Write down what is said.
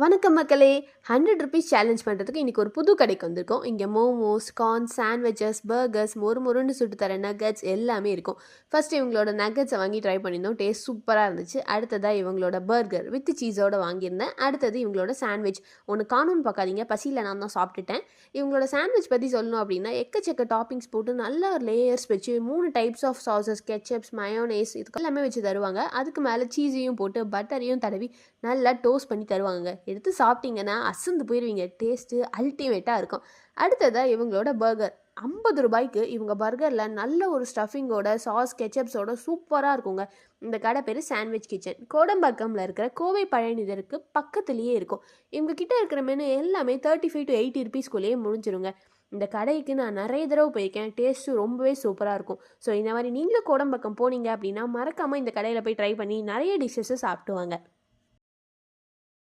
வணக்கம் மக்களே. 100 rupees challenge பண்ணுறதுக்கு இன்றைக்கி ஒரு புது கடைக்கு வந்திருக்கோம். இங்கே மோமோஸ், கார்ன், சாண்ட்விச்சஸ், பர்கர்ஸ், மொறுன்னு சுட்டு தர நகட்ஸ் எல்லாமே இருக்கும். ஃபர்ஸ்ட் இவங்களோட நகட்ஸை வாங்கி ட்ரை பண்ணியிருந்தோம். டேஸ்ட் சூப்பராக இருந்துச்சு. அடுத்ததாக இவங்களோட பர்கர் வித் சீஸோடு வாங்கியிருந்தேன். அடுத்தது இவங்களோட சாண்ட்விச். ஒன்று காணும்னு பார்க்காதீங்க, பசியில் நான் தான் சாப்பிட்டுட்டேன். இவங்களோட சாண்ட்விச் பற்றி சொல்லணும் அப்படின்னா எக்கச்சக்க டாப்பிங்ஸ் போட்டு நல்ல லேயர்ஸ் வச்சு 3 types of sauces, ketchups, mayonnaise இதுக்கு எல்லாமே வச்சு தருவாங்க. அதுக்கு மேலே சீஸையும் போட்டு பட்டரையும் தடவி நல்லா டோஸ்ட் பண்ணி தருவாங்க. எடுத்து சாப்பிட்டீங்கன்னா அசந்து போயிடுவீங்க. டேஸ்ட்டு அல்டிமேட்டாக இருக்கும். அடுத்ததாக இவங்களோட பர்கர் 50 ரூபாய்க்கு இவங்க பர்கரில் நல்ல ஒரு ஸ்டஃபிங்கோட சாஸ் கெச்சப்ஸோட சூப்பராக இருக்குங்க. இந்த கடை பேர் சாண்ட்விச் கிச்சன். கோடம்பாக்கமில் இருக்கிற கோவை பழனிதருக்கு பக்கத்துலேயே இருக்கும். இவங்க கிட்ட இருக்கிற மெனு எல்லாமே 35 to 80 ருபீஸ்குள்ளேயே முடிஞ்சிருங்க. இந்த கடைக்கு நான் நிறைய தடவை போயிருக்கேன். டேஸ்ட்டு ரொம்பவே சூப்பராக இருக்கும். ஸோ இந்த மாதிரி நீங்களும் கோடம்பாக்கம் போனீங்க அப்படின்னா மறக்காமல் இந்த கடையில் போய் ட்ரை பண்ணி நிறைய டிஷ்ஷஸை சாப்பிட்டு வாங்க.